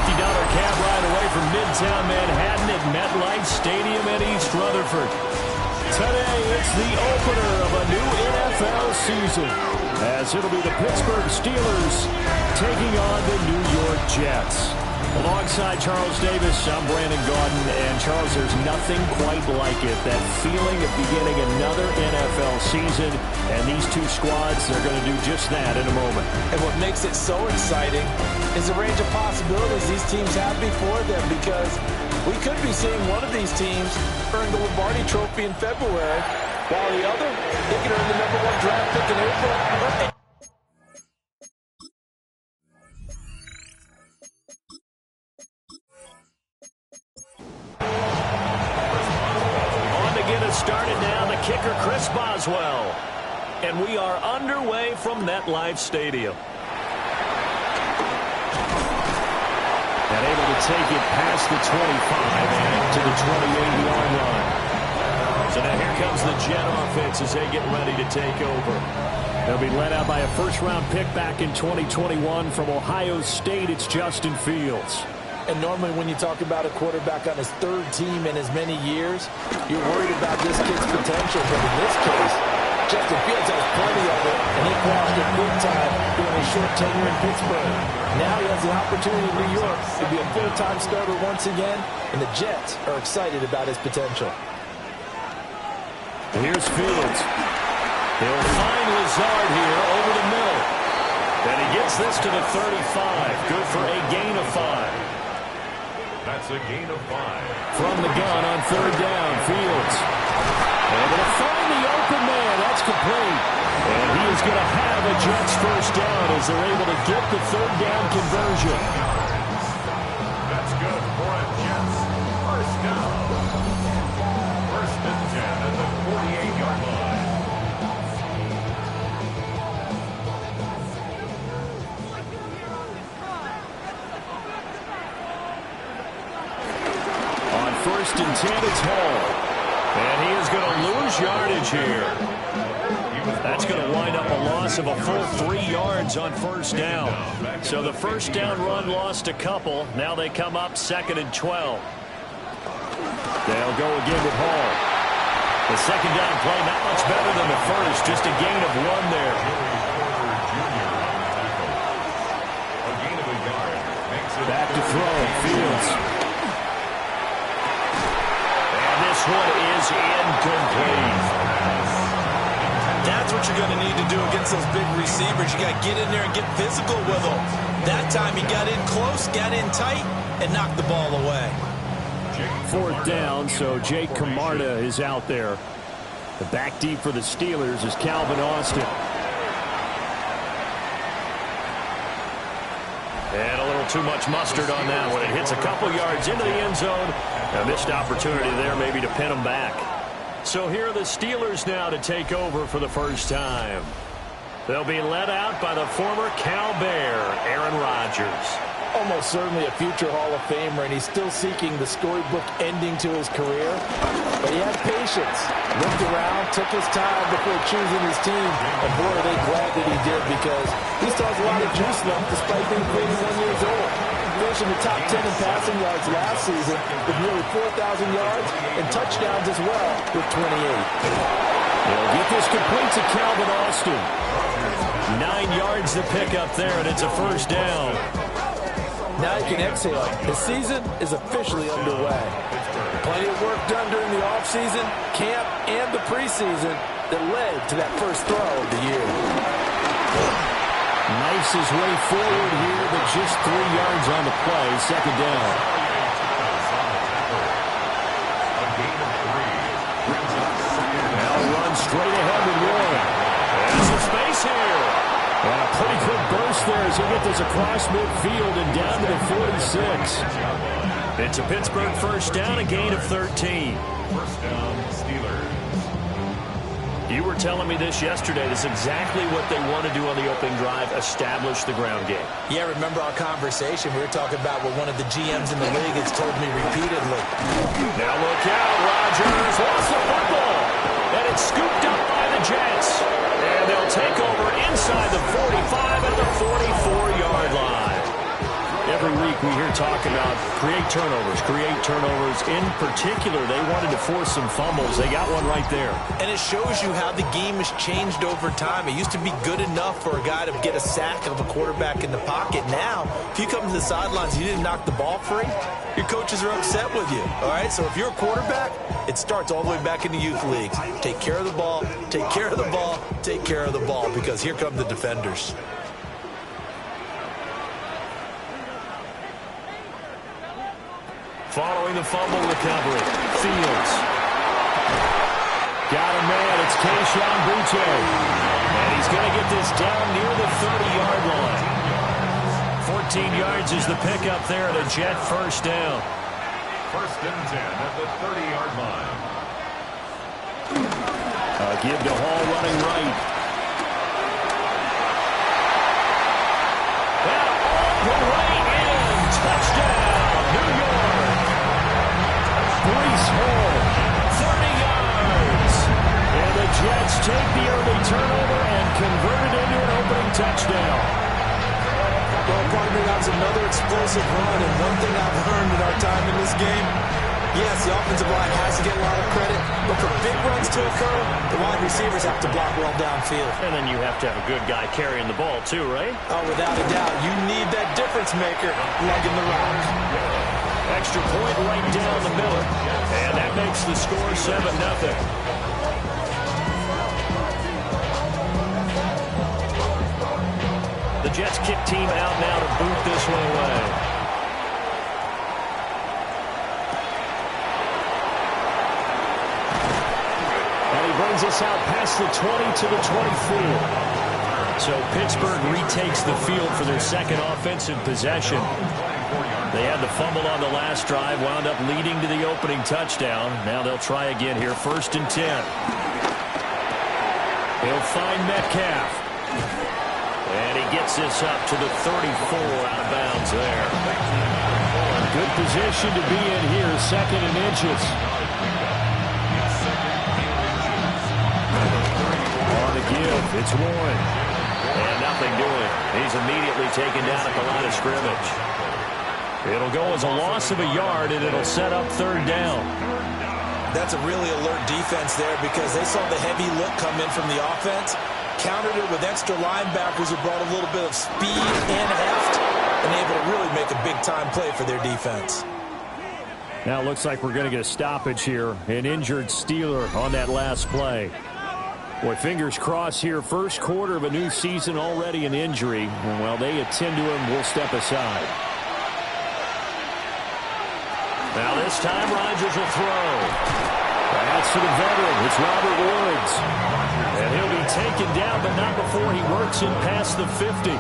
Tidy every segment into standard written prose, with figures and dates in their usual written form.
cab ride away from Midtown Manhattan at MetLife Stadium in East Rutherford. Today, it's the opener of a new NFL season, as it'll be the Pittsburgh Steelers taking on the New York Jets. Alongside Charles Davis, I'm Brandon Gaudin, and Charles, there's nothing quite like it. That feeling of beginning another NFL season, and these two squads, they're going to do just that in a moment. And what makes it so exciting is the range of possibilities these teams have before them, because we could be seeing one of these teams earn the Lombardi Trophy in February, while the other, they could earn the #1 draft pick in April. Started now, the kicker, Chris Boswell. And we are underway from MetLife Stadium. And able to take it past the 25 and to the 28-yard line. So now here comes the Jet offense as they get ready to take over. They'll be led out by a first-round pick back in 2021 from Ohio State. It's Justin Fields. And normally when you talk about a quarterback on his third team in as many years, you're worried about this kid's potential. But in this case, Justin Fields has plenty of it, and he crossed it big time during his short tenure in Pittsburgh. Now he has the opportunity in New York to be a full-time starter once again, and the Jets are excited about his potential. Here's Fields. He'll find Lazard here over the middle. And he gets this to the 35. Good for a gain of 5. That's a gain of 5. From the gun on third down, Fields. Able to find the open man. That's complete. And he is going to have a Jets first down as they're able to get the third down conversion. That's good for a Jets first down. First and 10 at the 48-yard line. First and 10, it's Hall. And he is going to lose yardage here. That's going to wind up a loss of a full 3 yards on first down. So the first down run lost a couple. Now they come up 2nd and 12. They'll go again with Hall. The second down play not much better than the first. Just a gain of 1 there. Back to throw. Fields. This one is incomplete. That's what you're going to need to do against those big receivers. You got to get in there and get physical with them. That time he got in close, got in tight, and knocked the ball away. 4th down, so Jake Camarda is out there. The back deep for the Steelers is Calvin Austin. And a little too much mustard on that one. It hits a couple yards into the end zone. A missed opportunity there maybe to pin them back. So here are the Steelers now to take over for the first time. They'll be led out by the former Cal Bear, Aaron Rodgers. Almost certainly a future Hall of Famer, and he's still seeking the storybook ending to his career. But he had patience, looked around, took his time before choosing his team. And boy, are they glad that he did, because he still has a lot of juice left despite being 31 years old. Finishing the top 10 in passing yards last season with nearly 4,000 yards and touchdowns as well with 28. They'll get this complete to Calvin Austin. 9 yards to pick up there, and it's a first down. Now you can exhale. The season is officially underway. Plenty of work done during the offseason, camp, and the preseason that led to that first throw of the year. Knifes his way forward here, but just 3 yards on the play. Second down. Now run straight ahead with Roy. There's some space here. And a pretty quick burst there as he gets this across midfield and down to the 46. It's a Pittsburgh first down, a gain of 13. First down, Steelers. You were telling me this yesterday. This is exactly what they want to do on the opening drive, establish the ground game. Yeah, remember our conversation? We were talking about what one of the GMs in the league has told me repeatedly. Now look out, Rodgers lost the football. And it's scooped up by the Jets. And they'll take over inside the 45 at the 44-yard line. Every week we hear talk about create turnovers. In particular, they wanted to force some fumbles. They got one right there. And it shows you how the game has changed over time. It used to be good enough for a guy to get a sack of a quarterback in the pocket. Now, if you come to the sidelines and you didn't knock the ball free, your coaches are upset with you. All right, so if you're a quarterback, it starts all the way back in the youth leagues. Take care of the ball, take care of the ball, take care of the ball, because here come the defenders. Following the fumble recovery, Fields. Got a man, it's Keyshawn Boutte. And he's going to get this down near the 30-yard line. 14 yards is the pickup there, and a Jet first down. First and 10 at the 30-yard line. Give to Hall running right. That all the way in. Touchdown, New York. Breece Hall, 30 yards. And the Jets take the early turnover and convert it into an opening touchdown. Well, partner, that's another explosive run, and one thing I've learned in our time in this game, yes, the offensive line has to get a lot of credit, but for big runs to occur, the wide receivers have to block well downfield. And then you have to have a good guy carrying the ball, too, right? Oh, without a doubt. You need that difference maker lugging the rock. Extra point right down the middle. And that makes the score 7-0. The Jets kick team out now to boot this one away. And he brings us out past the 20 to the 24. So Pittsburgh retakes the field for their second offensive possession. They had the fumble on the last drive, wound up leading to the opening touchdown. Now they'll try again here, 1st and 10. He'll find Metcalf. And he gets this up to the 34, out of bounds there. Good position to be in here, 2nd and inches. On the give, it's Warren. And nothing doing. He's immediately taken down at the line of scrimmage. It'll go as a loss of a yard, and it'll set up 3rd down. That's a really alert defense there because they saw the heavy look come in from the offense. Countered it with extra linebackers who brought a little bit of speed and heft and able to really make a big-time play for their defense. Now it looks like we're going to get a stoppage here. An injured Steeler on that last play. Boy, fingers crossed here. First quarter of a new season, already an injury. And while they attend to him, we'll step aside. Now this time, Rodgers will throw. That's to the veteran. It's Robert Woods. And he'll be taken down, but not before he works in past the 50.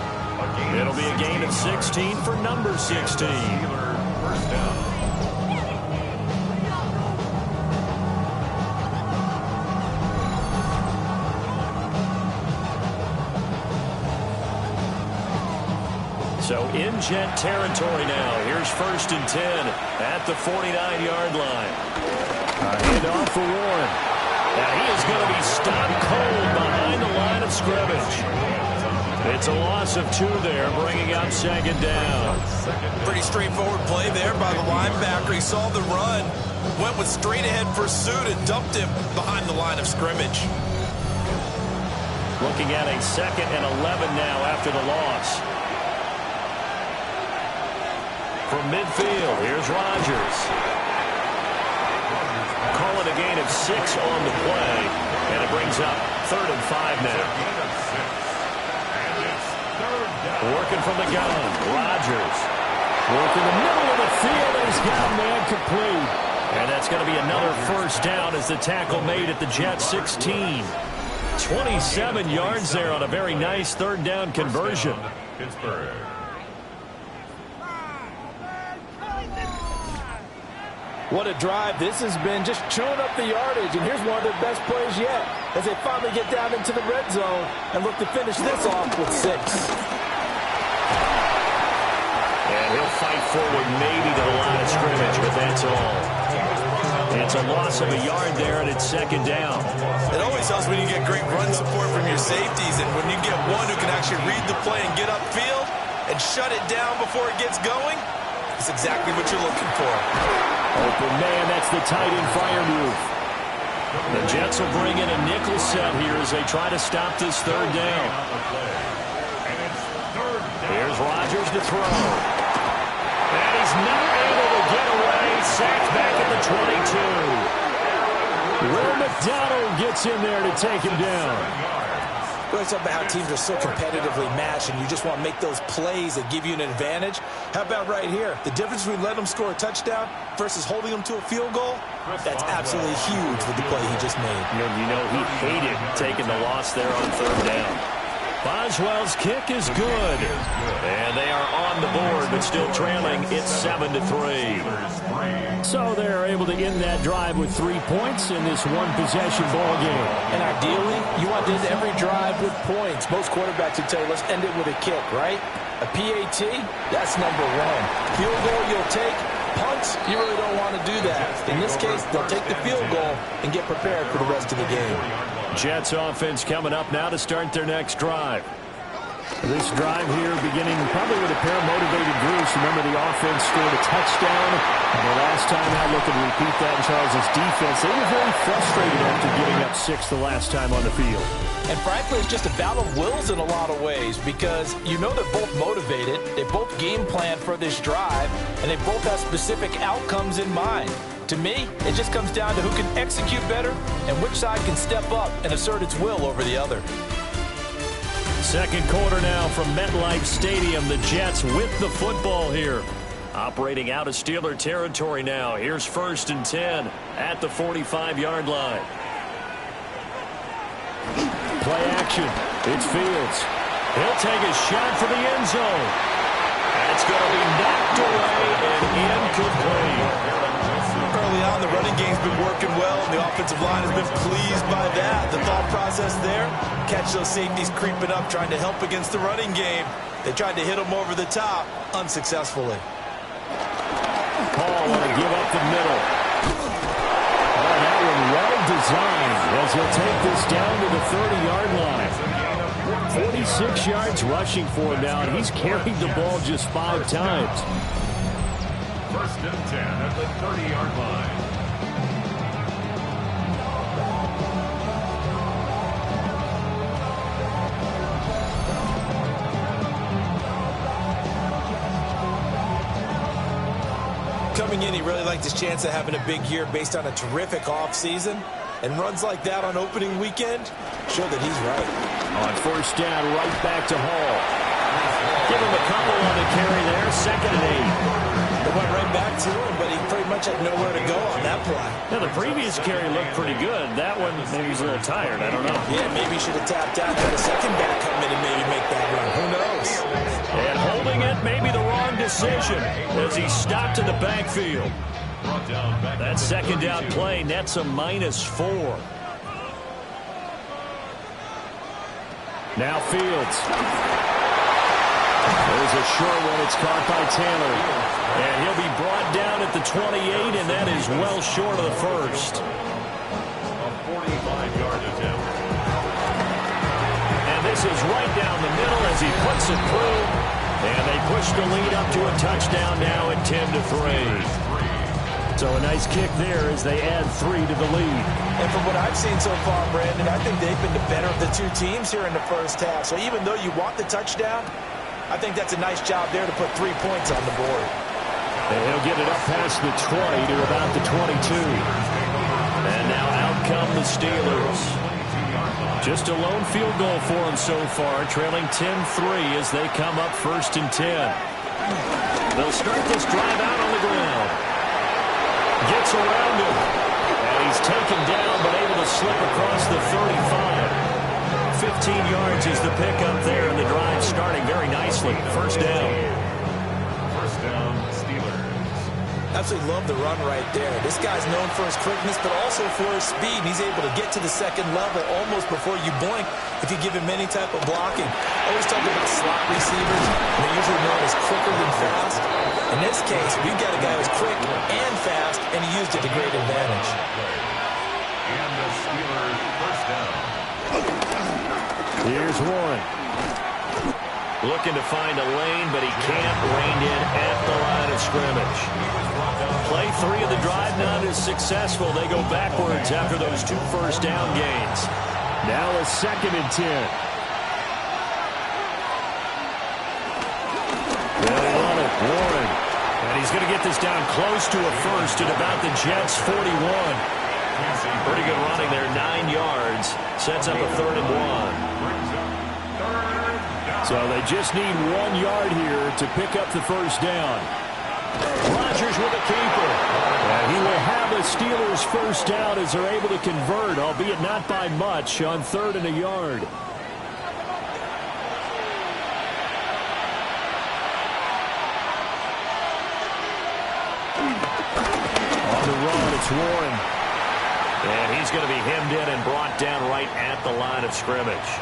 It'll be a gain of 16 for number 16. First down. So in Jet territory now. Here's 1st and 10 at the 49-yard line. Handoff for Warren. Now he is going to be stopped cold behind the line of scrimmage. It's a loss of 2 there, bringing up 2nd down. Pretty straightforward play there by the linebacker. He saw the run, went with straight-ahead pursuit, and dumped him behind the line of scrimmage. Looking at a 2nd and 11 now after the loss. From midfield, here's Rodgers. Call it a gain of 6 on the play, and it brings up 3rd and 5 now. Working from the gun, Rodgers. Working the middle of the field, and he's got a man complete. And that's going to be another 1st down as the tackle made at the Jets 16. 27 yards there on a very nice 3rd down conversion. Pittsburgh. What a drive this has been, just chewing up the yardage, and here's one of their best plays yet as they finally get down into the red zone and look to finish this off with 6. And he'll fight forward maybe to the line of scrimmage, but that's all. It's a loss of a yard there, and it's 2nd down. It always helps when you get great run support from your safeties, and when you get one who can actually read the play and get upfield and shut it down before it gets going, That's exactly what you're looking for. Open man, that's the tight end fire move. The Jets will bring in a nickel set here as they try to stop this third down. Here's Rodgers to throw. And he's not able to get away. Sacked back at the 22. Will McDonald gets in there to take him down. We're talking about how teams are so competitively matched, and you just want to make those plays that give you an advantage. How about right here? The difference between letting them score a touchdown versus holding them to a field goal, that's absolutely huge with the play he just made. You know he hated taking the loss there on third down. Boswell's kick is good. And they are on the board, but still trailing. It's 7-3. So they're able to end that drive with 3 points in this one-possession ball game. And ideally, you want to end every drive with points. Most quarterbacks would tell you, let's end it with a kick, right? A PAT, that's number one. Field goal you'll take. Punts, you really don't want to do that. In this case, they'll take the field goal and get prepared for the rest of the game. Jets offense coming up now to start their next drive. This drive here beginning probably with a pair of motivated groups. Remember, the offense scored a touchdown. And the last time out, look and repeat that in Charles' defense. They were very frustrated after giving up 6 the last time on the field. And frankly, it's just a battle of wills in a lot of ways because you know they're both motivated. They both game plan for this drive, and they both have specific outcomes in mind. To me, it just comes down to who can execute better and which side can step up and assert its will over the other. Second quarter now from MetLife Stadium. The Jets with the football here. Operating out of Steeler territory now. Here's 1st and 10 at the 45-yard line. Play action. It's Fields. He'll take a shot for the end zone. That's going to be knocked away and incomplete. Early on, the running game's been working well, and the offensive line has been pleased by that. The thought process there, catch those safeties creeping up, trying to help against the running game. They tried to hit them over the top, unsuccessfully. Paul will give up the middle. Oh, that one well designed as he'll take this down to the 30-yard line. 46 yards rushing for him now, and he's carried the ball just 5 times. 1st and 10 at the 30-yard line. Coming in, he really liked his chance of having a big year based on a terrific offseason. And runs like that on opening weekend show that he's right. On 1st down, right back to Hall. Give him a couple on the carry there. 2nd and 8. They went right back to him, but he pretty much had nowhere to go on that play. Now, the previous carry looked pretty good. That one, maybe he's a little tired. I don't know. Yeah, maybe he should have tapped out, had a second back come in and maybe make that run. Who knows? And holding it may be the wrong decision as he stopped in the backfield. That 2nd down play nets a -4. Now Fields. There's a short one. It's caught by Taylor. And he'll be brought down at the 28, and that is well short of the first. A 45-yard attempt. And this is right down the middle as he puts it through. And they push the lead up to a touchdown now at 10-3. So a nice kick there as they add 3 to the lead. And from what I've seen so far, Brandon, I think they've been the better of the two teams here in the first half. So even though you want the touchdown, I think that's a nice job there to put 3 points on the board. And he'll get it up past the 20 to about the 22. And now out come the Steelers. Just a lone field goal for them so far, trailing 10-3 as they come up 1st and 10. They'll start this drive out on the ground. Gets around him, and he's taken down, but able to slip across the 35. 15 yards is the pickup there, and the drive starting very nicely. 1st down. 1st down, Steelers. Absolutely love the run right there. This guy's known for his quickness, but also for his speed. He's able to get to the 2nd level almost before you blink if you give him any type of blocking. Always talk about slot receivers. They're usually known as quicker than fast. In this case, we've got a guy who's quick and fast, and he used it to great advantage. And the Steelers 1st down. Here's Warren. Looking to find a lane, but he can't. Reined in at the line of scrimmage. Play 3 of the drive not as successful. They go backwards after those 2 first down gains. Now a 2nd and 10. They'll run it. Warren. And he's going to get this down close to a first at about the Jets' 41. Pretty good running there. 9 yards. Sets up a 3rd and 1. So they just need 1 yard here to pick up the first down. Rodgers with a keeper. And he will have the Steelers first down as they're able to convert, albeit not by much, on 3rd and a yard. On the run, it's Warren. And he's going to be hemmed in and brought down right at the line of scrimmage.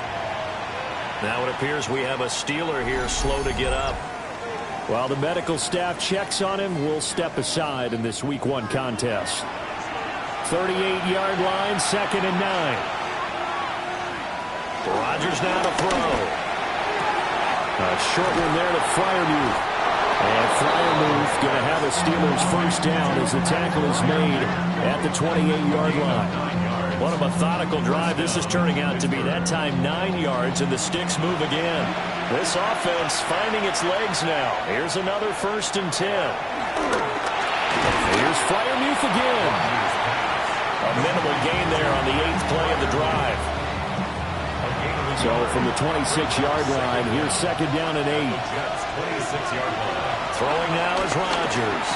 Now it appears we have a Steeler here slow to get up. While the medical staff checks on him, we'll step aside in this Week 1 contest. 38-yard line, 2nd and 9. Rodgers now to throw. A short one there to Freiermuth. And Freiermuth going to have a Steelers first down as the tackle is made at the 28-yard line. What a methodical drive this is turning out to be. That time 9 yards, and the sticks move again. This offense finding its legs now. Here's another 1st and 10. Here's Freiermuth again. A minimal gain there on the 8th play of the drive. So from the 26-yard line, here's 2nd down and 8. Throwing now is Rodgers.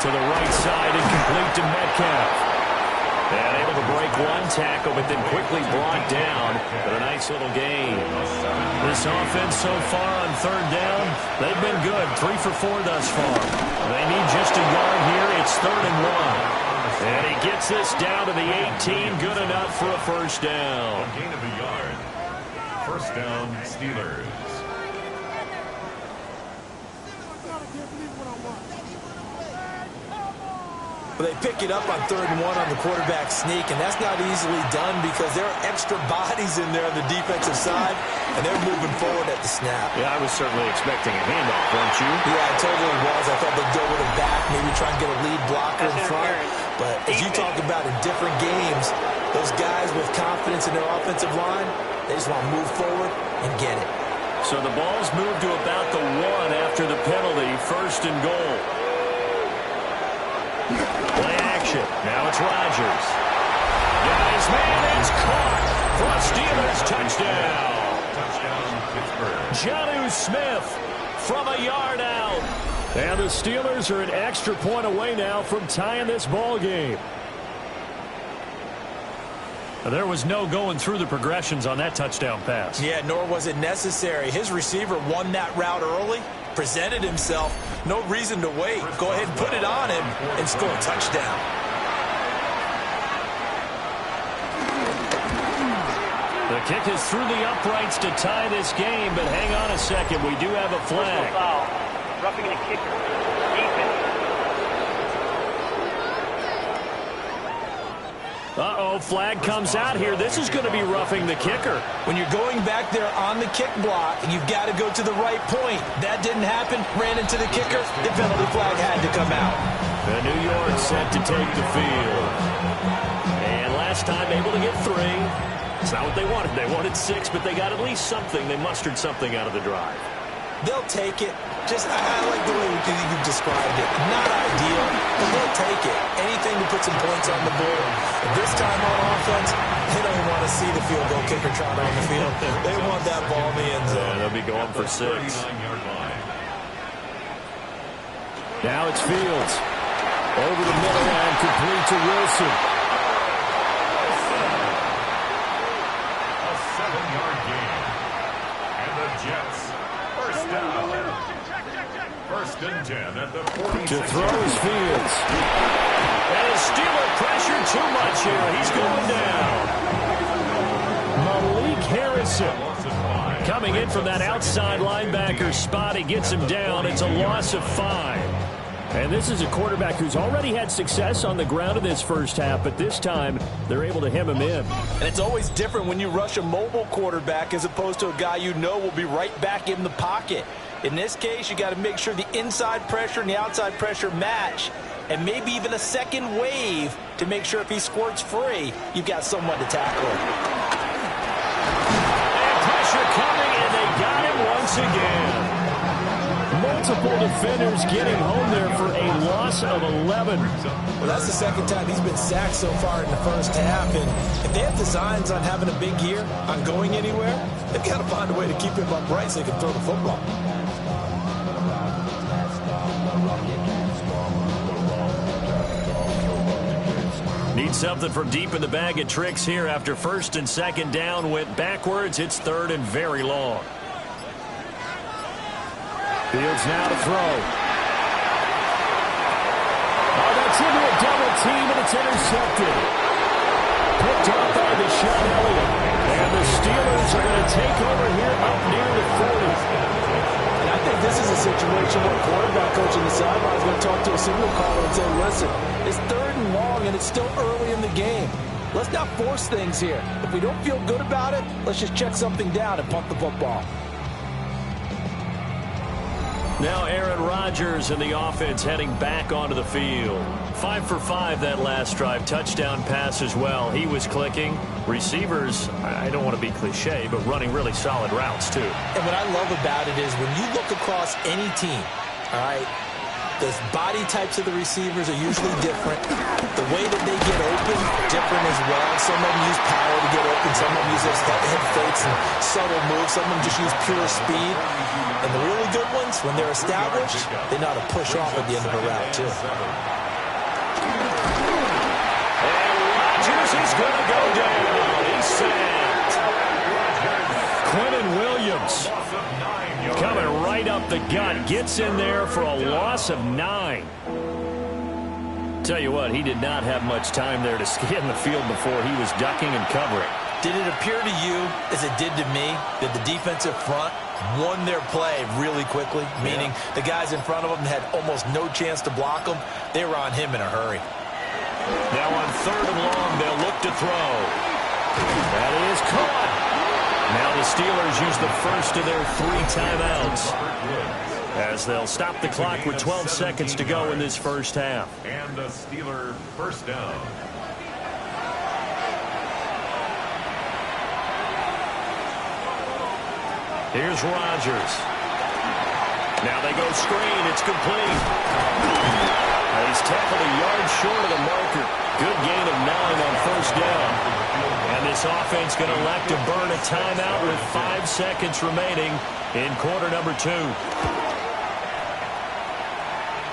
To the right side and complete to Metcalf. And able to break 1 tackle, but then quickly brought down. But a nice little gain. This offense so far on 3rd down, they've been good. 3 for 4 thus far. They need just a yard here. It's 3rd and 1. And he gets this down to the 18. Good enough for a first down. A gain of a yard. First down, Steelers. They pick it up on 3rd and 1 on the quarterback sneak, and that's not easily done because there are extra bodies in there on the defensive side, and they're moving forward at the snap. Yeah, I was certainly expecting a handoff, weren't you? Yeah, I totally was. I thought they'd go with it back, maybe try and get a lead blocker in front. But as you talk about in different games, those guys with confidence in their offensive line, they just want to move forward and get it. So the ball's moved to about the 1 after the penalty, 1st and goal. Play action. Now it's Rodgers. Got his man. It's caught for a Steelers touchdown. Touchdown, Pittsburgh. Jonnu Smith from a yard out. And the Steelers are an extra point away now from tying this ball game. There was no going through the progressions on that touchdown pass. Yeah, nor was it necessary. His receiver won that route early, presented himself. No reason to wait. Go ahead and put it on him and score a touchdown. The kick is through the uprights to tie this game, but hang on a second. We do have a flag. Foul. Roughing the kicker. Defense. Uh-oh, flag comes out here. This is going to be roughing the kicker. When you're going back there on the kick block, you've got to go to the right point. That didn't happen. Ran into the kicker. The penalty flag had to come out. The New York set to take the field. And last time able to get 3. It's not what they wanted. They wanted 6, but they got at least something. They mustered something out of the drive. They'll take it. Just, I like the way you described it. Not ideal, but they'll take it. Anything to put some points on the board. But this time on offense, they don't even want to see the field goal kicker trot on the field. They want that ball in the end zone. Yeah, they'll be going for 6. 39-yard line. Now it's Fields. Over the middle and complete to Wilson. A 7-yard gain. And the Jets. First down. 1st and 10 at the 46. To throw is Fields. And the Steeler pressure too much here. He's going down. Malik Harrison coming in from that outside linebacker spot. He gets him down. It's a loss of 5. And this is a quarterback who's already had success on the ground in this first half, but this time they're able to hem him in. And it's always different when you rush a mobile quarterback as opposed to a guy you know will be right back in the pocket. In this case, you got to make sure the inside pressure and the outside pressure match, and maybe even a second wave to make sure if he squirts free, you've got someone to tackle him. And pressure coming, and they got him once again. Multiple defenders getting home there for a loss of 11. Well, that's the second time he's been sacked so far in the first half, and if they have designs on having a big year, on going anywhere, they've got to find a way to keep him upright so they can throw the football. Need something from deep in the bag of tricks here after first and second down went backwards. It's third and very long. Fields now to throw. Oh, that's into a double team, and it's intercepted. Picked up by Deshaun Elliott. And the Steelers are going to take over here up near the 40. And I think this is a situation where a quarterback coach in the sideline is going to talk to a signal caller and say, listen, it's third and long, and it's still early in the game. Let's not force things here. If we don't feel good about it, let's just check something down and punt the football. Now Aaron Rodgers and the offense heading back onto the field. 5 for 5 that last drive. Touchdown pass as well. He was clicking. Receivers, I don't want to be cliche, but running really solid routes too. And what I love about it is when you look across any team, all right, the body types of the receivers are usually different. The way that they get open, different as well. Some of them use power to get open. Some of them use those head fakes and subtle moves. Some of them just use pure speed. And the really good ones, when they're established, they know how to push off at the end of a route, too. And Rodgers is going to go down. He's sacked. Quentin Williams coming right up the gut. Gets in there for a loss of 9. Tell you what, he did not have much time there to scan the field before he was ducking and covering. Did it appear to you, as it did to me, that the defensive front won their play really quickly? Meaning the guys in front of them had almost no chance to block them. They were on him in a hurry. Now on third and long, they'll look to throw. That is caught. Now the Steelers use the first of their 3 timeouts as they'll stop the clock with 12 seconds to go in this first half. And a Steeler first down. Here's Rodgers. Now they go screen. It's complete. He's tackled a yard short of the marker. Good gain of 9 on first down. And this offense going to elect to burn a timeout with 5 seconds remaining in quarter number 2.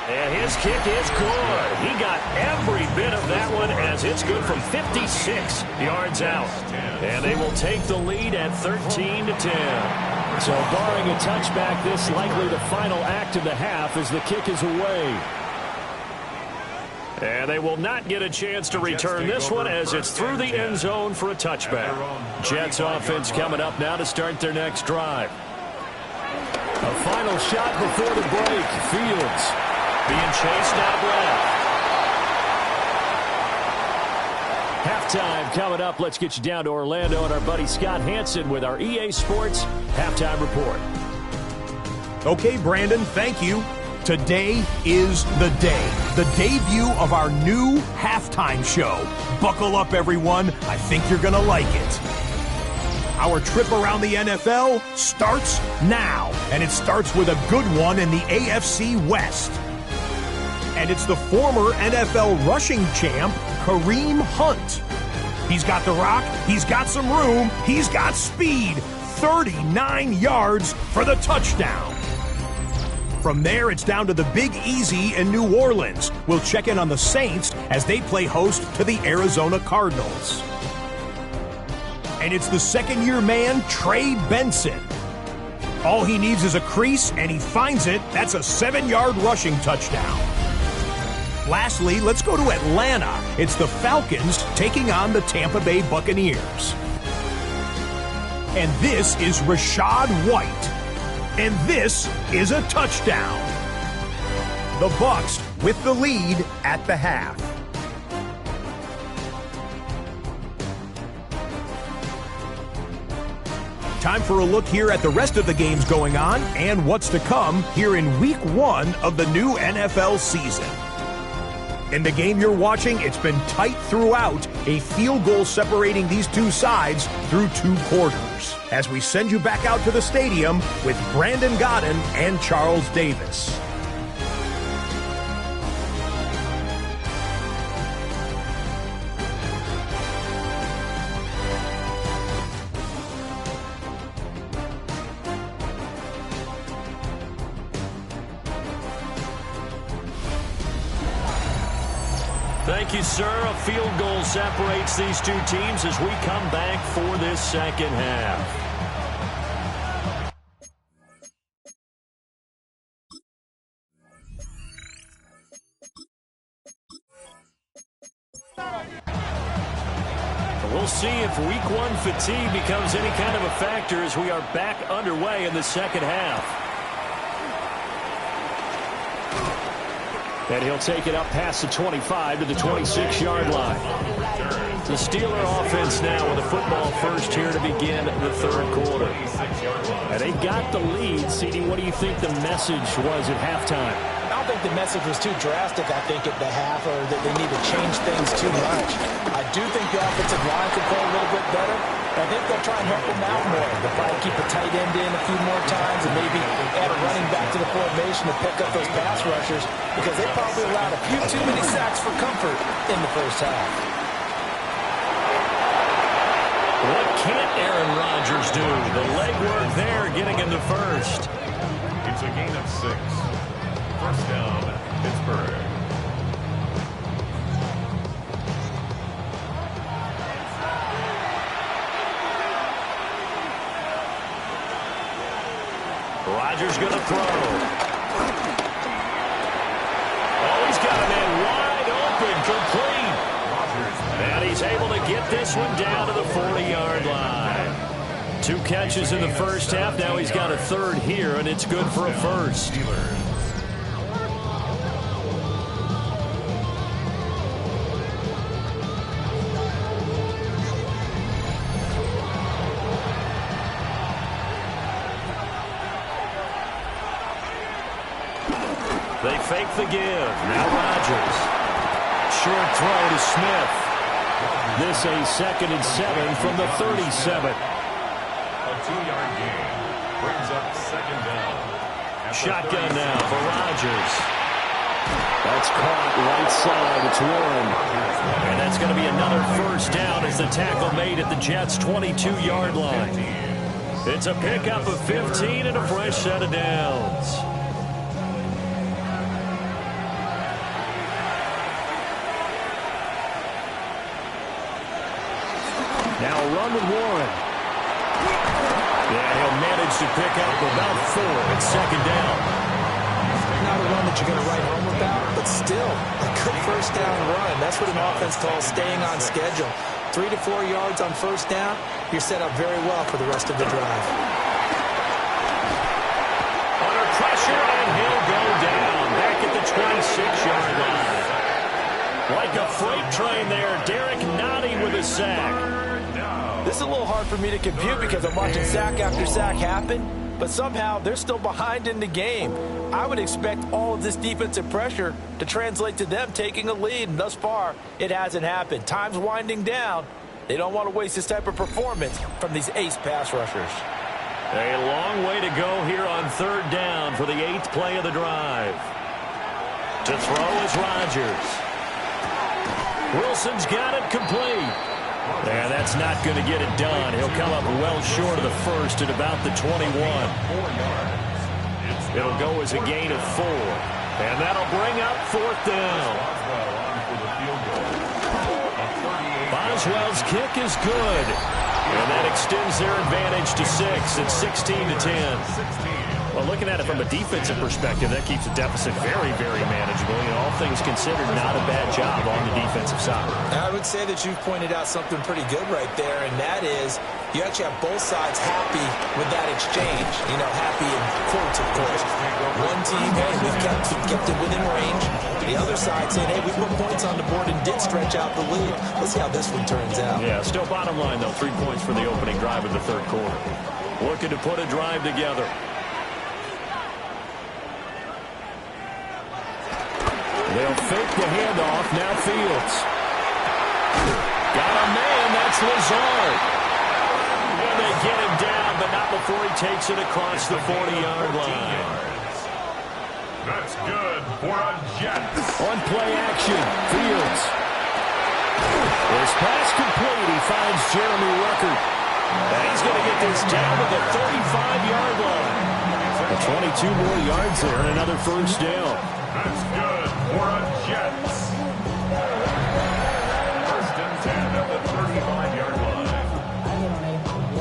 And his kick is good. He got every bit of that one as it's good from 56 yards out. And they will take the lead at 13-10. So barring a touchback, this likely the final act of the half as the kick is away. And they will not get a chance to return this one as it's through the end zone for a touchback. Jets offense coming up now to start their next drive. A final shot before the break. Fields being chased out left. Halftime coming up. Let's get you down to Orlando and our buddy Scott Hansen with our EA Sports Halftime Report. Okay, Brandon, thank you. Today is the day. The debut of our new halftime show. Buckle up, everyone. I think you're going to like it. Our trip around the NFL starts now, and it starts with a good one in the AFC West. And it's the former NFL rushing champ, Kareem Hunt. He's got the rock, he's got some room, he's got speed. 39 yards for the touchdown. From there, it's down to the Big Easy in New Orleans. We'll check in on the Saints as they play host to the Arizona Cardinals. And it's the second-year man, Trey Benson. All he needs is a crease, and he finds it. That's a 7-yard rushing touchdown. Lastly, let's go to Atlanta. It's the Falcons taking on the Tampa Bay Buccaneers. And this is Rashad White. And this is a touchdown. The Bucs with the lead at the half. Time for a look here at the rest of the games going on and what's to come here in Week 1 of the new NFL season. In the game you're watching, it's been tight throughout, a field goal separating these two sides through 2 quarters. As we send you back out to the stadium with Brandon Godden and Charles Davis. Thank you, sir. A field goal separates these two teams as we come back for this second half. We'll see if Week 1 fatigue becomes any kind of a factor as we are back underway in the second half. And he'll take it up past the 25 to the 26-yard line. The Steeler offense now with a football first here to begin the third quarter. And they got the lead. CD, what do you think the message was at halftime? I don't think the message was too drastic, I think, at the half, or that they need to change things too much. I do think the offensive line could play a little bit better. I think they'll try and help them out more. They'll probably keep a tight end in a few more times and maybe add a running back to the formation to pick up those pass rushers because they probably allowed a few too many sacks for comfort in the first half. What can't Aaron Rodgers do? The legwork there getting him to first. It's a gain of 6. First down, Pittsburgh. Rodgers going to throw. Oh, he's got a man wide open, complete. And he's able to get this one down to the 40-yard line. 2 catches in the first half. Now he's got a third here, and it's good for a first. They fake the give. Now Rodgers. Short throw to Smith. This a 2nd and 7 from the 37. A 2-yard gain brings up 2nd down. Shotgun now for Rodgers. That's caught right side. It's Warren. And that's going to be another first down as the tackle made at the Jets' 22-yard line. It's a pickup of 15 and a fresh set of downs. Now a run with Warren. Yeah, he'll manage to pick up about 4 at 2nd down. Not a run that you're going to write home about, but still a good first down run. That's what an offense calls staying on schedule. 3 to 4 yards on first down, you're set up very well for the rest of the drive. Under pressure, and he'll go down back at the 26-yard line. Like a freight train there, Derek Nottie with a sack. This is a little hard for me to compute because I'm watching sack after sack happen, but somehow they're still behind in the game. I would expect all of this defensive pressure to translate to them taking a lead, and thus far, it hasn't happened. Time's winding down. They don't want to waste this type of performance from these ace pass rushers. A long way to go here on 3rd down for the 8th play of the drive. To throw is Rodgers. Wilson's got it complete. And that's not going to get it done. He'll come up well short of the first at about the 21. It'll go as a gain of 4. And that'll bring up 4th down. Boswell's kick is good. And that extends their advantage to 6 at 16-10. Well, looking at it from a defensive perspective, that keeps the deficit very, very manageable. You know, all things considered, not a bad job on the defensive side. I would say that you've pointed out something pretty good right there, and that is you actually have both sides happy with that exchange. You know, happy in quotes, of course. One team, hey, we've kept it within range. The other side saying, hey, we put points on the board and did stretch out the lead. Let's see how this one turns out. Yeah, still bottom line, though. 3 points for the opening drive of the third quarter. Looking to put a drive together. They'll fake the handoff. Now Fields. Got a man. That's Lazard. And they get him down, but not before he takes it across the 40-yard line. That's good for a Jets. On play action, Fields. His pass complete. He finds Jeremy Ruckert. And he's going to get this down to the 35-yard line. 22 more yards there and another first down. That's good for a Jets. First and 10 at the 35-yard line.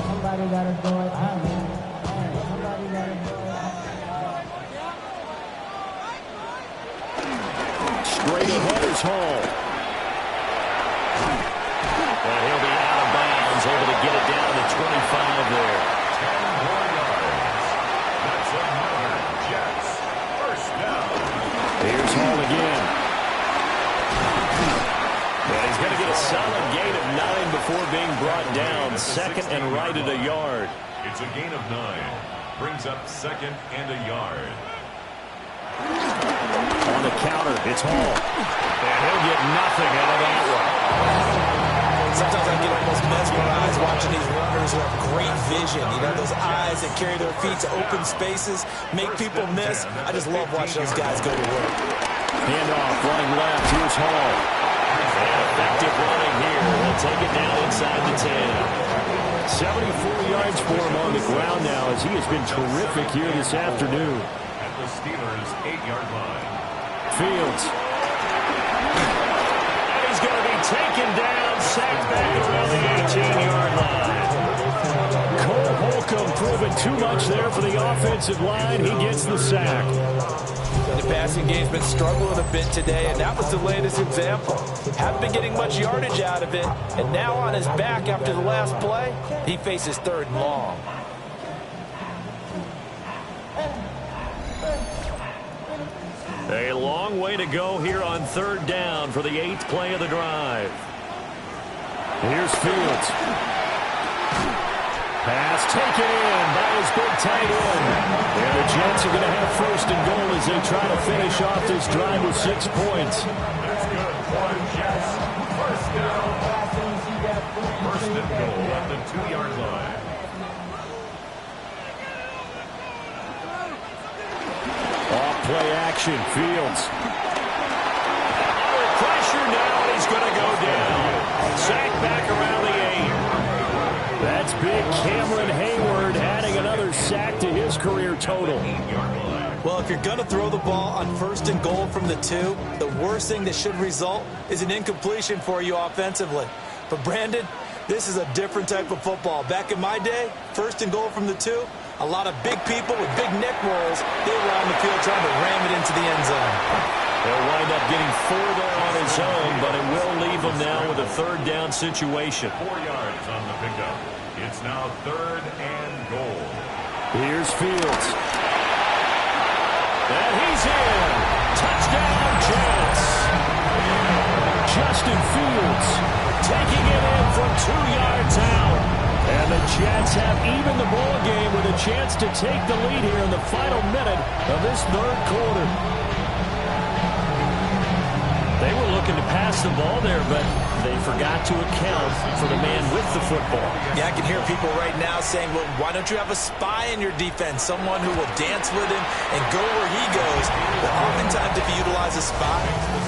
Somebody got to do it. Somebody got to do it. Straight ahead is Hall. And he'll be out of bounds, able to get it down to 25 there. 10 more yards. That's another Jets. First down. Here's Hall again. And he's going to get a solid gain of 9 before being brought down. Second and right at a yard. It's a gain of 9. Brings up second and a yard. On the counter, it's Hall. And he'll get nothing out of that one. Sometimes I get almost mesmerized watching these runners who have great vision. You know, those eyes that carry their feet to open spaces, make people miss. I just love watching those guys go to work. Handoff, running left. Here's Hall. And effective running here. He'll take it down inside the 10. 74 yards for him on the ground now as he has been terrific here this afternoon. At the Steelers' 8-yard line. Fields. And he's going to be taken down, sacked back around the 18-yard line. Cole Holcomb proving too much there for the offensive line. He gets the sack. The passing game's been struggling a bit today, and that was the latest example. Haven't been getting much yardage out of it, and now on his back after the last play, he faces third and long. A long way to go here on third down for the 8th play of the drive. Here's Fields. Pass taken in by his big tight end. And the Jets are going to have first and goal as they try to finish off this drive with 6 points. That's good for Jets. First down. First and goal at the 2-yard line. Play action, Fields. Pressure now, and he's going to go down. Sack back around the 8. That's big Cameron Hayward adding another sack to his career total. Well, if you're going to throw the ball on first and goal from the 2, the worst thing that should result is an incompletion for you offensively. But Brandon, this is a different type of football. Back in my day, first and goal from the 2, a lot of big people with big neck rolls, they were on the field trying to ram it into the end zone. He'll wind up getting 4 there on his own, but it will leave him now with a third down situation. 4 yards on the pickup. It's now third and goal. Here's Fields. And he's in. Touchdown, Jets. Justin Fields taking it in from 2 yards out. And the Jets have evened the ball game with a chance to take the lead here in the final minute of this third quarter. They were looking to pass the ball there, but they forgot to account for the man with the football. Yeah, I can hear people right now saying, well, why don't you have a spy in your defense, someone who will dance with him and go where he goes? But oftentimes, if you utilize a spy,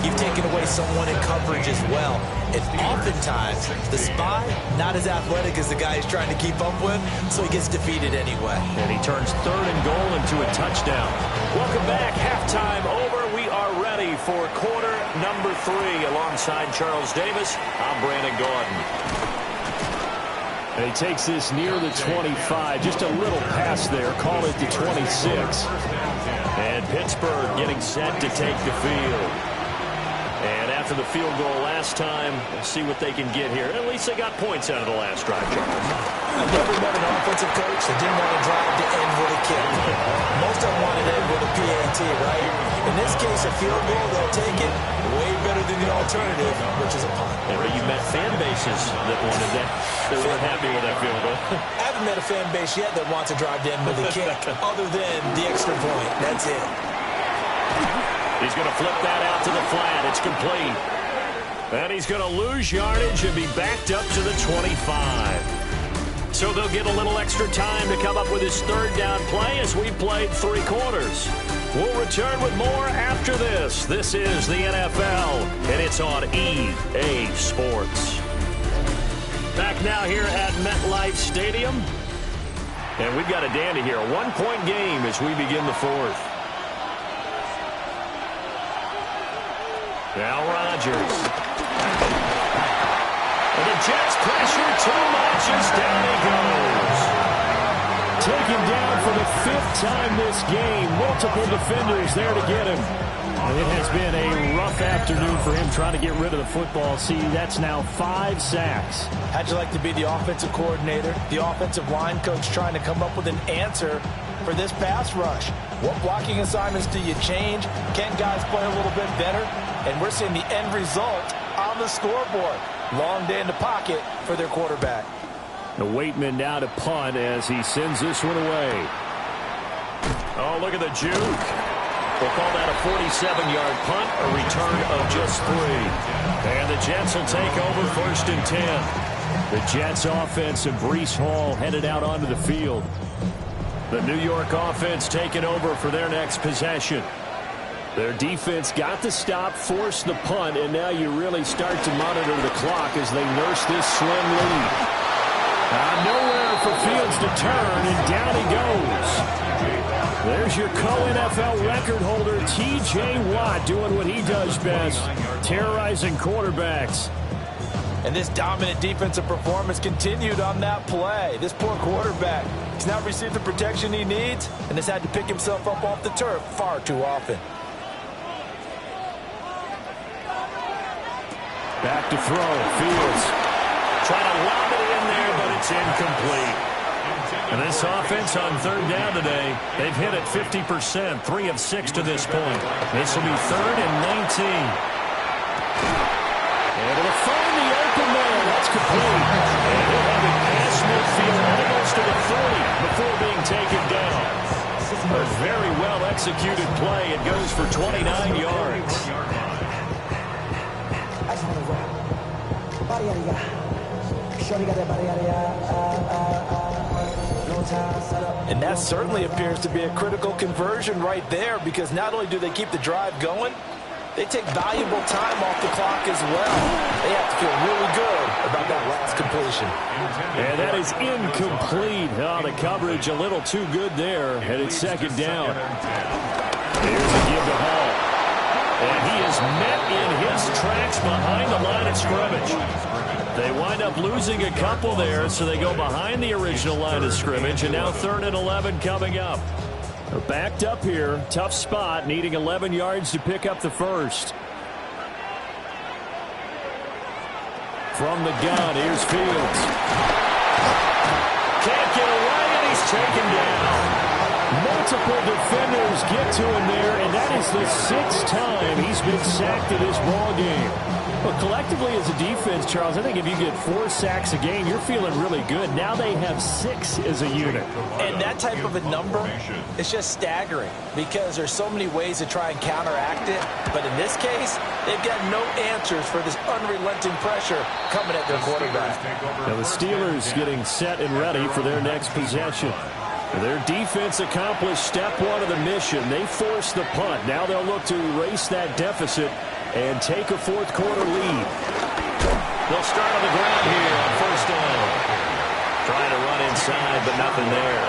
you've taken away someone in coverage as well. And oftentimes, the spy, not as athletic as the guy he's trying to keep up with, so he gets defeated anyway. And he turns third and goal into a touchdown. Welcome back. Halftime over. We are ready for quarter number 3 alongside Charles Davis. I'm Brandon Gaudin. And he takes this near the 25. Just a little pass there. Call it the 26. And Pittsburgh getting set to take the field. And after the field goal last time, we'll see what they can get here. At least they got points out of the last drive, Charles. I've never met an offensive coach that didn't want to drive to end with a kick. Most of them wanted to end with a PAT, right? In this case, a field goal, they'll take it. Way better than the alternative, which is a punt. You met fan bases that wanted that. They weren't happy with that field goal. I haven't met a fan base yet that wants to drive down with a kick other than the extra point. That's it. He's going to flip that out to the flat. It's complete. And he's going to lose yardage and be backed up to the 25. So they'll get a little extra time to come up with his third down play as we played 3 quarters. We'll return with more after this. This is the NFL, and it's on EA Sports. Back now here at MetLife Stadium. And we've got a dandy here. A 1-point game as we begin the 4th. Now Rodgers. And the Jets pressure too much as down he goes. Taken down for the 5th time this game. Multiple defenders there to get him. And it has been a rough afternoon for him trying to get rid of the football. See, that's now 5 sacks. How'd you like to be the offensive coordinator, the offensive line coach trying to come up with an answer for this pass rush? What blocking assignments do you change? Can guys play a little bit better? And we're seeing the end result on the scoreboard. Long day in the pocket for their quarterback. The Waitman now to punt as he sends this one away. Oh, look at the juke. We'll call that a 47-yard punt, a return of just 3. And the Jets will take over 1st and 10. The Jets offense and Breece Hall headed out onto the field. The New York offense taking over for their next possession. Their defense got the stop, forced the punt, and now you really start to monitor the clock as they nurse this slim lead. Nowhere for Fields to turn, and down he goes. There's your co-NFL record holder, T.J. Watt, doing what he does best, terrorizing quarterbacks. And this dominant defensive performance continued on that play. This poor quarterback, he's not received the protection he needs, and has had to pick himself up off the turf far too often. Back to throw, Fields. Trying to lob it in there, but it's incomplete. And this offense on 3rd down today, they've hit it 50%, 3 of 6 to this point. This will be 3rd and 19. Able to find the open man. That's complete. And he'll have it past midfield almost to the 30 before being taken down. A very well-executed play. It goes for 29 yards. And that certainly appears to be a critical conversion right there, because not only do they keep the drive going, they take valuable time off the clock as well. They have to feel really good about that last completion. And that is incomplete. Oh, the coverage a little too good there, and it's 2nd down. Here's a give to Hall. And he is met in his tracks behind the line of scrimmage. They wind up losing a couple there, so they go behind the original line of scrimmage, and now 3rd and 11 coming up. They're backed up here. Tough spot, needing 11 yards to pick up the first. From the gun, here's Fields. Can't get away, and he's taken down. Multiple defenders get to him there, and that is the 6th time he's been sacked in this ball game. But collectively as a defense, Charles, I think if you get 4 sacks a game, you're feeling really good. Now they have 6 as a unit. And that type of a number is just staggering, because there's so many ways to try and counteract it. But in this case, they've got no answers for this unrelenting pressure coming at their quarterback. Now the Steelers getting set and ready for their next possession. Their defense accomplished step 1 of the mission. They forced the punt. Now they'll look to erase that deficit and take a 4th quarter lead. They'll start on the ground here on 1st down. Trying to run inside, but nothing there.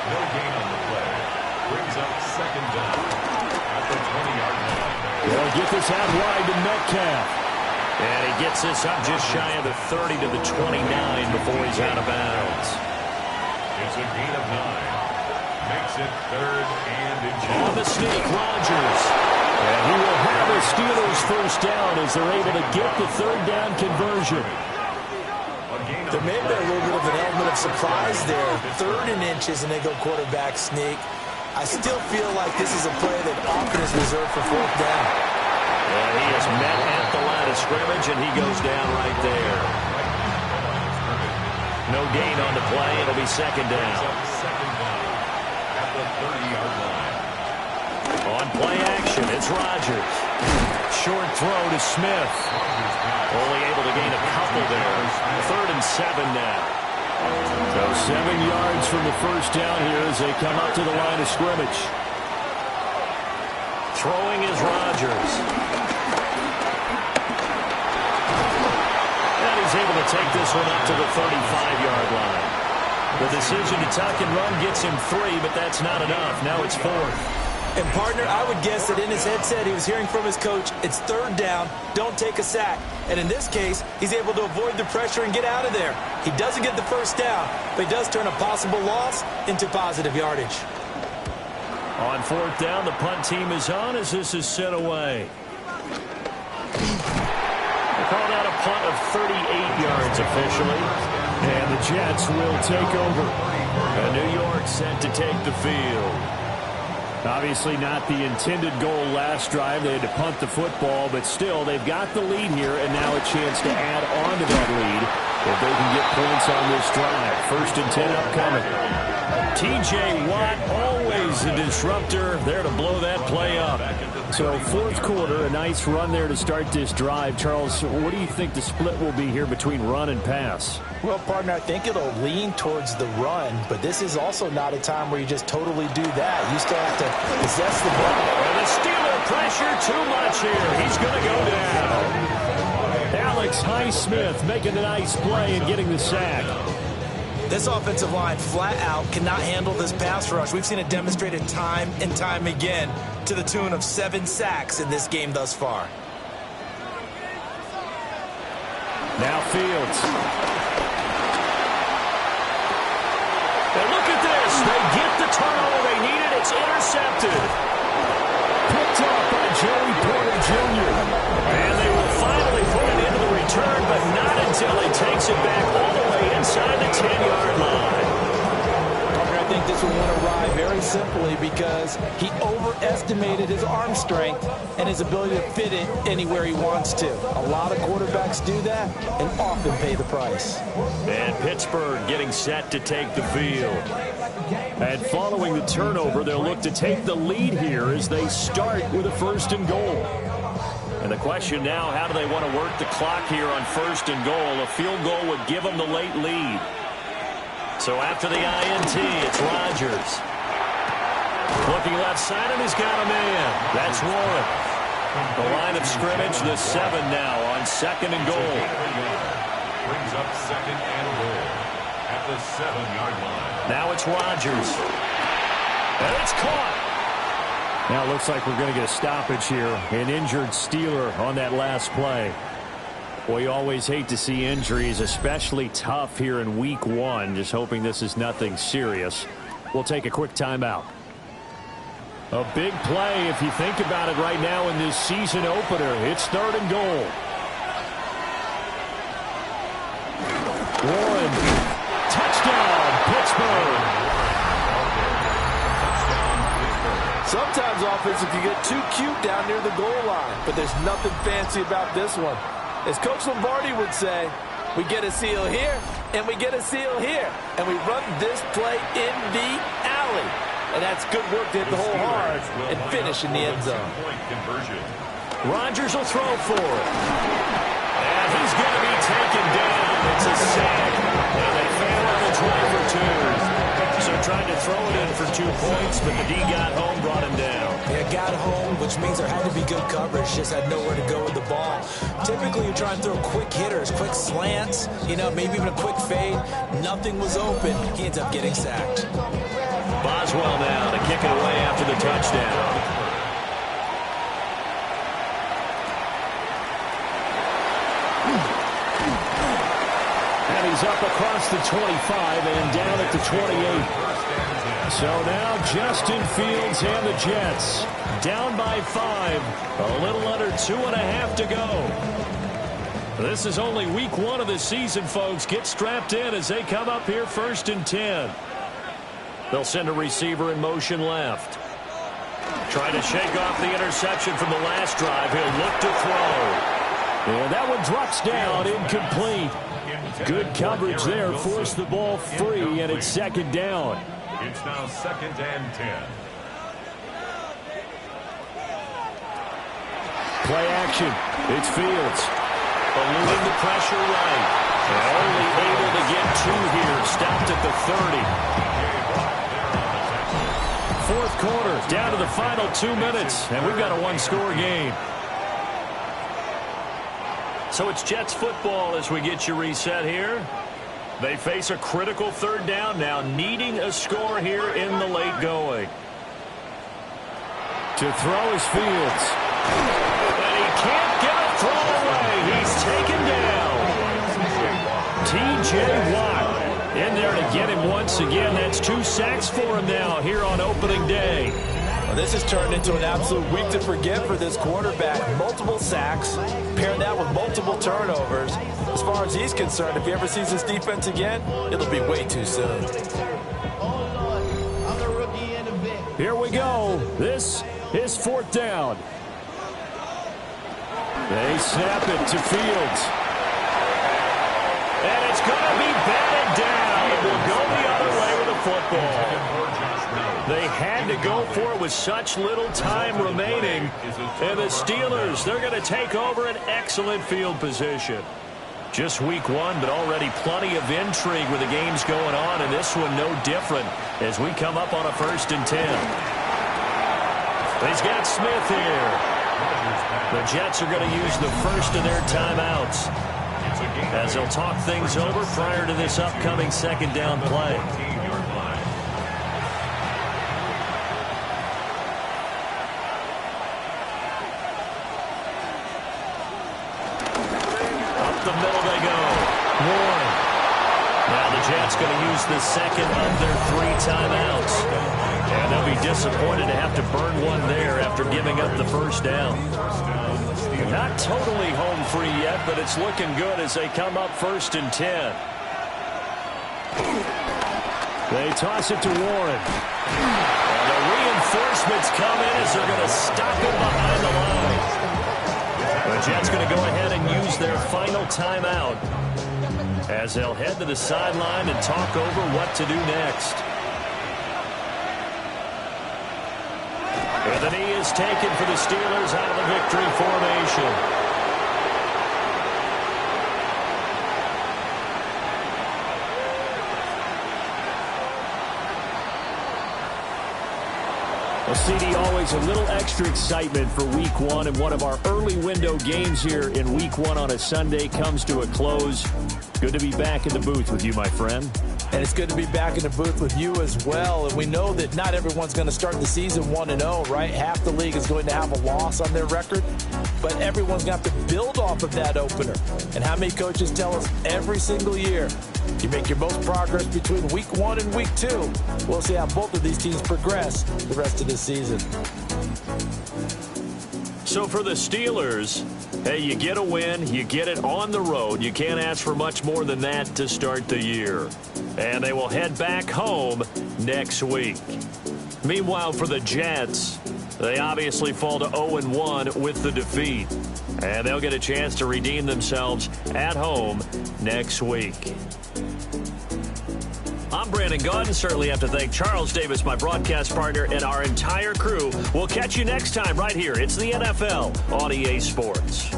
No gain on the play. Brings up 2nd down at the 20-yard line. They'll get this out wide to Metcalf. And he gets this up just shy of the 30 to the 29 before he's out of bounds. It's a gain of 9. Makes it 3rd and inches. On the sneak, Rodgers. And he will have the Steelers 1st down as they're able to get the 3rd down conversion. There may be a little bit of an element of surprise there. 3rd and inches, and they go quarterback sneak. I still feel like this is a play that often is reserved for fourth down. And he is met at the line of scrimmage, and he goes down right there. No gain on the play. It'll be second down. At the 30-yard line. On play action, it's Rodgers. Short throw to Smith. Only able to gain a couple there. 3rd and 7 now. So 7 yards from the first down here as they come up to the line of scrimmage. Throwing is Rodgers. And he's able to take this one up to the 35-yard line. The decision to tuck and run gets him 3, but that's not enough. Now it's 4th. And, partner, I would guess that in his headset he was hearing from his coach, it's 3rd down, don't take a sack. And in this case, he's able to avoid the pressure and get out of there. He doesn't get the first down, but he does turn a possible loss into positive yardage. On 4th down, the punt team is on as this is set away. They called out a punt of 38 yards officially. And the Jets will take over. And New York set to take the field. Obviously not the intended goal last drive. They had to punt the football, but still they've got the lead here, and now a chance to add on to that lead if they can get points on this drive. 1st and 10 upcoming. T.J. Watt, always a disruptor, there to blow that play up. So 4th quarter, a nice run there to start this drive. Charles, what do you think the split will be here between run and pass? Well, partner, I think it'll lean towards the run, but this is also not a time where you just totally do that. You still have to possess the ball. And the Steeler pressure too much here. He's going to go down. Alex Highsmith making a nice play and getting the sack. This offensive line flat out cannot handle this pass rush. We've seen it demonstrated time and time again to the tune of 7 sacks in this game thus far. Now Fields. And look at this. They get the turnover they needed. It's intercepted. Picked up by Joey Porter Jr. And they will finally put it into the return, but not until he takes it back all the way inside the 10-yard line. I think this will want to ride very simply because he overestimated his arm strength and his ability to fit it anywhere he wants to. A lot of quarterbacks do that and often pay the price. And Pittsburgh getting set to take the field. And following the turnover, they'll look to take the lead here as they start with a 1st and goal. And the question now, how do they want to work the clock here on 1st and goal? A field goal would give them the late lead. So after the INT, it's Rodgers. Looking left side, and he's got a man. That's Warren. The line of scrimmage, the 7 now on 2nd and goal. Brings up 2nd and goal at the 7-yard line. Now it's Rodgers. And it's caught. Now it looks like we're going to get a stoppage here. An injured Steeler on that last play. Well, you always hate to see injuries, especially tough here in week 1. Just hoping this is nothing serious. We'll take a quick timeout. A big play if you think about it right now in this season opener. It's 3rd and goal. Warren. Touchdown, Pittsburgh. Sometimes offensive can get too cute down near the goal line, but there's nothing fancy about this one. As Coach Lombardi would say, we get a seal here, and we get a seal here, and we run this play in the alley. And that's good work to hit the hole hard and finish in the end zone. Rodgers will throw for it. And he's going to be taken down. It's a sack. And they fail on the try for 2. So trying to throw it in for 2 points, but the D got home, brought him down. Yeah, got home, which means there had to be good coverage. Just had nowhere to go with the ball. Typically, you try and throw quick hitters, quick slants, maybe even a quick fade. Nothing was open. He ends up getting sacked. Boswell now to kick it away after the touchdown. And he's up across the 25 and down at the 28. So now Justin Fields and the Jets down by 5. A little under 2.5 to go. This is only week 1 of the season, folks. Get strapped in as they come up here 1st and 10. They'll send a receiver in motion left. Trying to shake off the interception from the last drive. He'll look to throw. And that one drops down, incomplete. Good coverage there, forced the ball free, and it's second down. It's now 2nd and 10. Play action. It's Fields. Eluding the pressure right. And only able to get 2 here. Stopped at the 30. Fourth quarter, down to the final 2 minutes, and we've got a 1-score game. So it's Jets football as we get you reset here. They face a critical 3rd down now, needing a score here in the late going. To throw is Fields. And he can't get a throw away. He's taken down. T.J. Watt in there to get him once again. That's 2 sacks for him now here on opening day. Well, this has turned into an absolute week to forget for this quarterback. Multiple sacks, pair that with multiple turnovers. As far as he's concerned, if he ever sees this defense again, it'll be way too soon. Here we go. This is 4th down. They snap it to Fields. And it's going to be batted down. It will go the other way with the football. They had to go for it with such little time remaining. And the Steelers, they're going to take over an excellent field position. Just week 1, but already plenty of intrigue with the games going on, and this one no different as we come up on a 1st and 10. He's got Smith here. The Jets are going to use the first of their timeouts as they'll talk things over prior to this upcoming 2nd down play. Jets going to use the second of their 3 timeouts. And they'll be disappointed to have to burn one there after giving up the 1st down. Not totally home free yet, but it's looking good as they come up 1st and 10. They toss it to Warren. And the reinforcements come in as they're going to stop him behind the line. The Jets going to go ahead and use their final timeout as they'll head to the sideline and talk over what to do next. And the knee is taken for the Steelers out of the victory formation. Well, CD, always a little extra excitement for week 1, and one of our early window games here in week 1 on a Sunday comes to a close. Good to be back in the booth with you, my friend. And it's good to be back in the booth with you as well. And we know that not everyone's going to start the season 1-0, right? Half the league is going to have a loss on their record. But everyone's going to have to build off of that opener. And how many coaches tell us every single year, you make your most progress between week 1 and week 2. We'll see how both of these teams progress the rest of this season. So for the Steelers, hey, you get a win, you get it on the road. You can't ask for much more than that to start the year. And they will head back home next week. Meanwhile, for the Jets, they obviously fall to 0-1 with the defeat. And they'll get a chance to redeem themselves at home next week. I'm Brandon Gaudin. Certainly have to thank Charles Davis, my broadcast partner, and our entire crew. We'll catch you next time right here. It's the NFL on EA Sports.